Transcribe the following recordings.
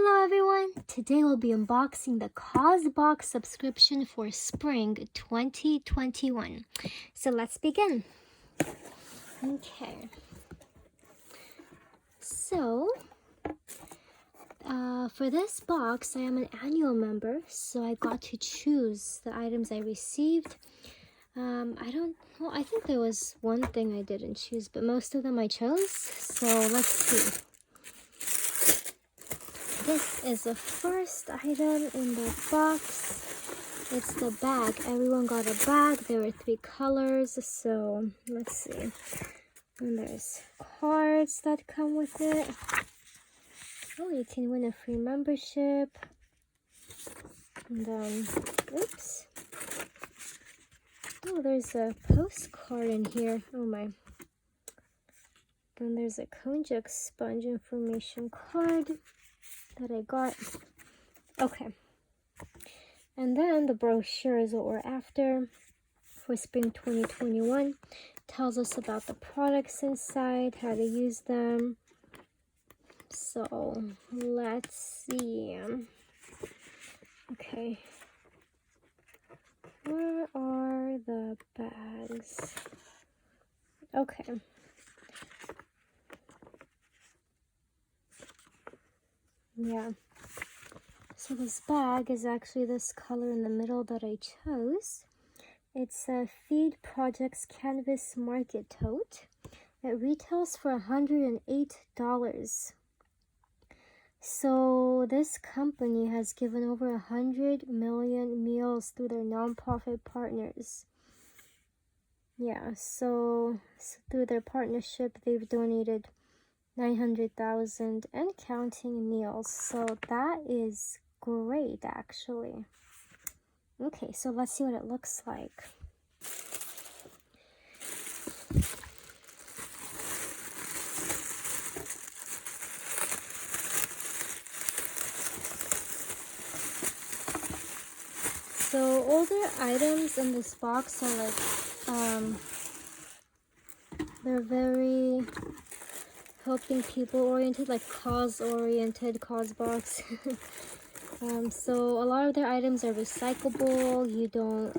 Hello everyone! Today we'll be unboxing the Causebox subscription for spring 2021. So let's begin. Okay. So, for this box, I am an annual member, so I got to choose the items I received. I think there was one thing I didn't choose, but most of them I chose. So let's see. This is the first item in the box. It's the bag. Everyone got a bag. There were 3 colors. So let's see. And there's cards that come with it. Oh, you can win a free membership. And then, oops. Oh, there's a postcard in here. Oh my. Then there's a konjac sponge information card that I got. Okay. And then the brochure is what we're after for spring 2021. Tells us about the products inside, how to use them. So let's see. Okay. Where are the bags? Okay. Yeah. So this bag is actually this color in the middle that I chose. It's a Feed Projects Canvas Market Tote. It retails for $108. So this company has given over 100 million meals through their nonprofit partners. Yeah, so through their partnership, they've donated 900,000 and counting meals. So that is great, actually. Okay, so let's see what it looks like. So all the items in this box are like, they're very helping people oriented, like cause oriented, Causebox. So a lot of their items are recyclable. You don't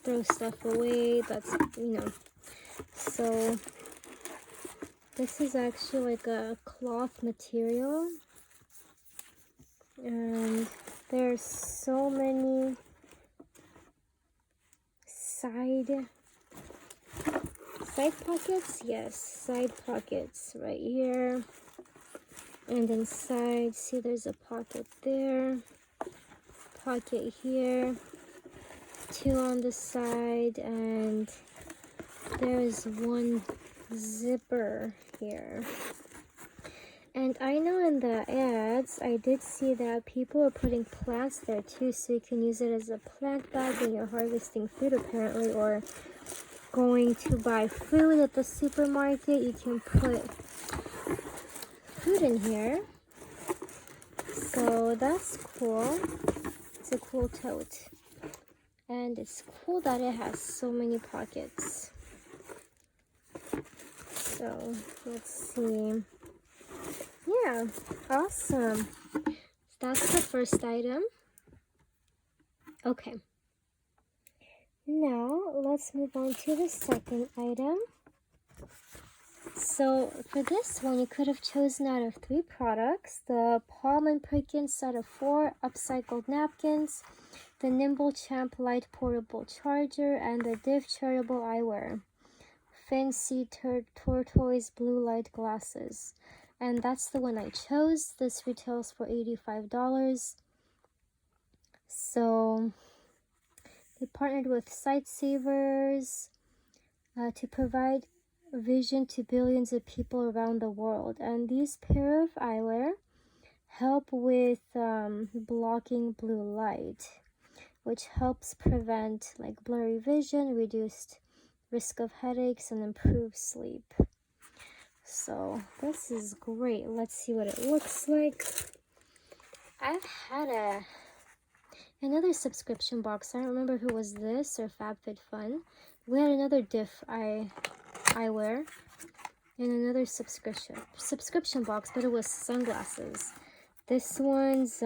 throw stuff away. That's, so this is actually like a cloth material. And there's so many side pockets. Yes, side pockets right here. And inside, see, there's a pocket there, pocket here, 2 on the side, and there's 1 zipper here. And I know in the ads, I did see that people are putting plants there too, so you can use it as a plant bag when you're harvesting food apparently, or going to buy food at the supermarket. You can put food in here. So that's cool. It's a cool tote. And it's cool that it has so many pockets. So let's see. Yeah, awesome. That's the first item. Okay. Now let's move on to the second item. So for this one, you could have chosen out of 3 products: the Palm and Perkins set of 4 upcycled napkins, the Nimble Champ Light Portable Charger, and the Div Charitable Eyewear Fancy Tortoise Blue Light Glasses. And that's the one I chose. This retails for $85. So they partnered with Sightsavers to provide vision to billions of people around the world. And these pair of eyewear help with blocking blue light, which helps prevent like blurry vision, reduced risk of headaches, and improve sleep. So this is great. Let's see what it looks like. I've had another subscription box. I don't remember who was this or FabFitFun. We had another diff eyewear in another subscription box, but it was sunglasses. This one's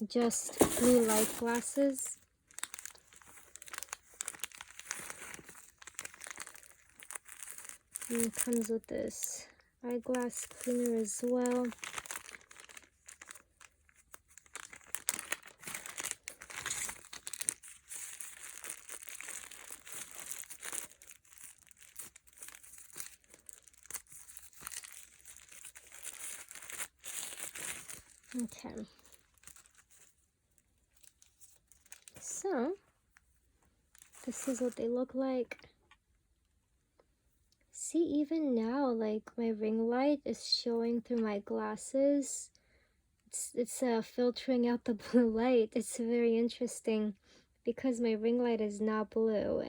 just blue light glasses. And it comes with this eyeglass cleaner as well. Okay. So, this is what they look like. See, even now, like, my ring light is showing through my glasses. It's filtering out the blue light. It's very interesting because my ring light is not blue.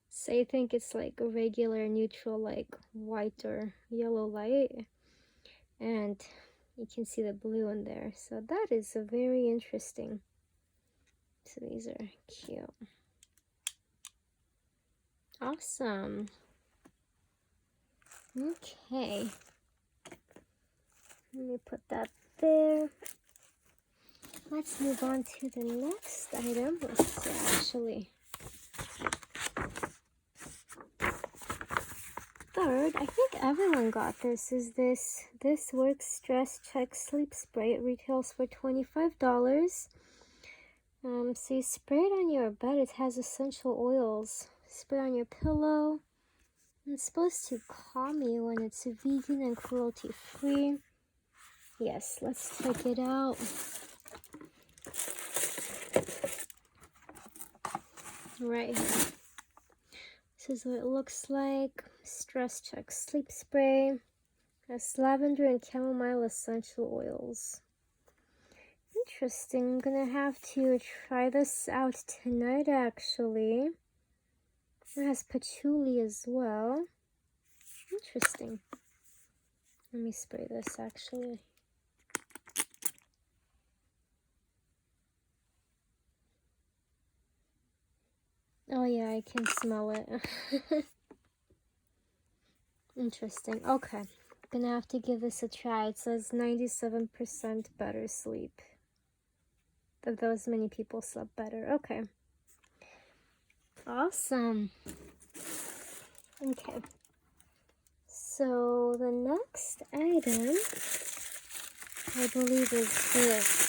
So I think it's like a regular neutral, like white or yellow light. And you can see the blue in there. So that is a very interesting. So these are cute. Awesome. Okay. Let me put that there. Let's move on to the next item. Let's see, actually. Third, I think everyone got this, is this Work Stress Check Sleep Spray. It retails for $25. So you spray it on your bed. It has essential oils. Spray on your pillow. It's supposed to calm you when it's vegan and cruelty free. Yes, let's check it out. Right here. This is what it looks like. Stress Check Sleep Spray. Has lavender and chamomile essential oils. Interesting. I'm gonna have to try this out tonight, actually. It has patchouli as well. Interesting. Let me spray this, actually. Oh yeah, I can smell it. Interesting. Okay. Gonna have to give this a try. It says 97% better sleep. That those many people slept better. Okay. Awesome. Okay. So the next item, I believe, is this.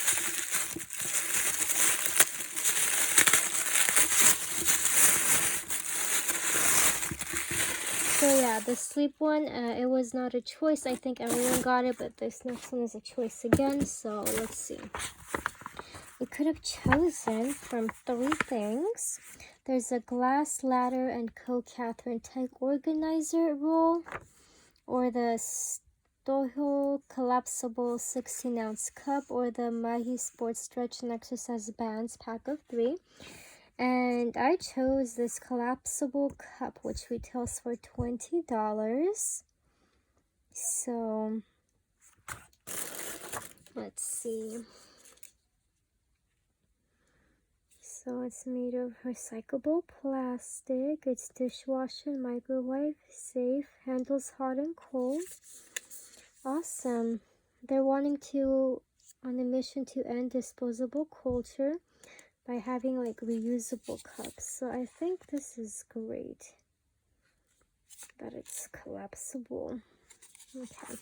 So yeah, the sleep one, it was not a choice. I think everyone got it, but this next one is a choice again. So let's see. You could have chosen from 3 things. There's a glass ladder and Co-Catherine type organizer roll, or the Stoho collapsible 16-ounce cup, or the Mahi Sports Stretch and Exercise Bands pack of 3. And I chose this collapsible cup, which retails for $20. So let's see. So it's made of recyclable plastic. It's dishwasher and microwave safe. Handles hot and cold. Awesome. They're on a mission to end disposable culture by having like reusable cups. So I think this is great that it's collapsible. Okay.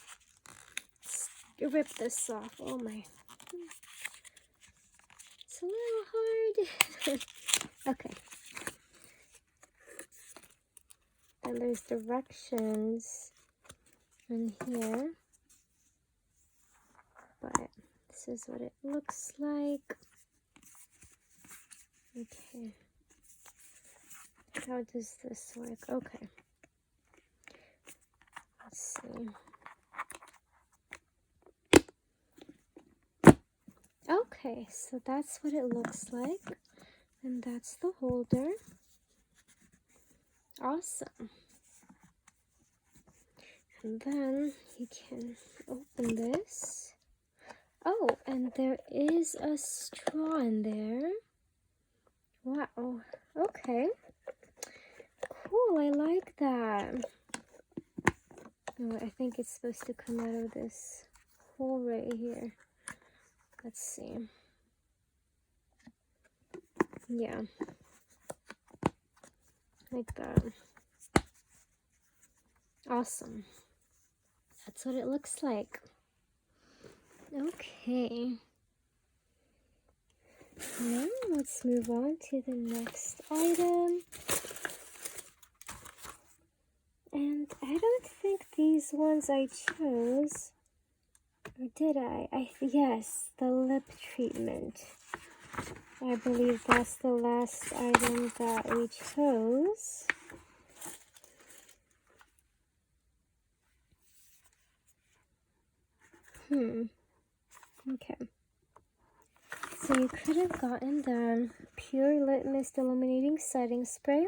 Let's rip this off. Oh my. It's a little hard. Okay. And there's directions in here. But this is what it looks like. Okay. How does this work? Okay. Let's see. Okay, so that's what it looks like. And that's the holder. Awesome. And then you can open this. Oh, and there is a straw in there. Wow. Okay. Cool, I like that. Oh, I think it's supposed to come out of this hole right here. Let's see. Yeah. Like that. Awesome. That's what it looks like. Okay. Now let's move on to the next item. And I don't think these ones I chose. Or did I? Yes, the lip treatment. I believe that's the last item that we chose. Okay. So you could have gotten the Pure Lip Mist Illuminating Setting Spray,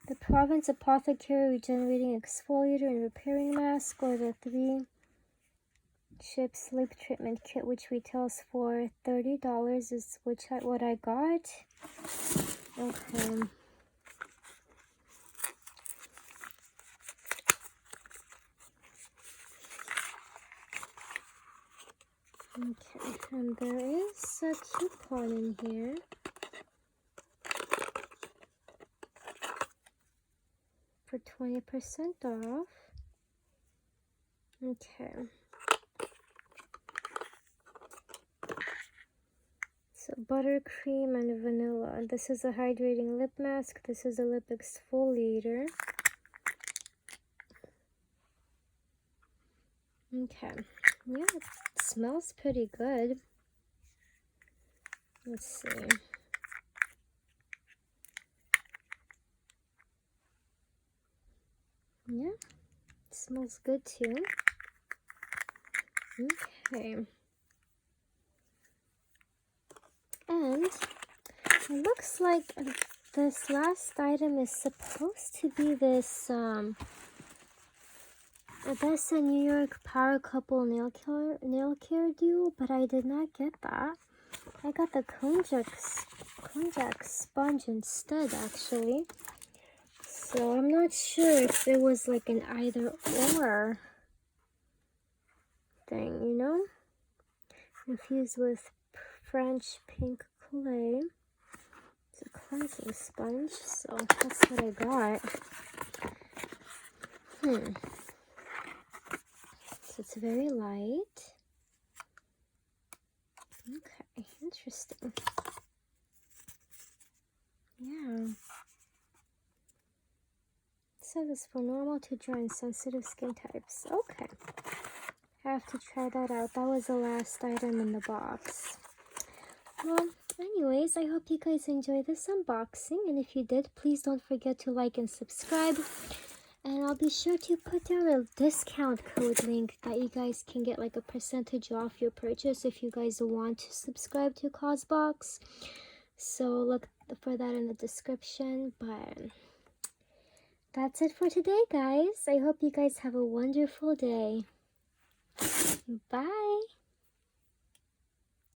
the Province Apothecary Regenerating Exfoliator and Repairing Mask, or the 3-chip sleep treatment kit, which retails for $30, is what I got. Okay. Okay, and there is a coupon in here. For 20% off. Okay. So buttercream and vanilla. This is a hydrating lip mask. This is a lip exfoliator. Okay. Yeah, it smells pretty good. Let's see. Yeah, it smells good too. Okay. And it looks like this last item is supposed to be this, that's a New York Power Couple nail care duo, but I did not get that. I got the konjac sponge instead, actually. So I'm not sure if it was like an either or thing, you know? Infused with French pink clay. It's a cleansing sponge, so that's what I got. So it's very light. Okay, interesting. Yeah. So this is for normal to dry and sensitive skin types. Okay. I have to try that out. That was the last item in the box. Well, anyways, I hope you guys enjoyed this unboxing. And if you did, please don't forget to like and subscribe. And I'll be sure to put down a discount code link that you guys can get like a percentage off your purchase if you guys want to subscribe to Causebox. So look for that in the description. But that's it for today, guys. I hope you guys have a wonderful day. Bye.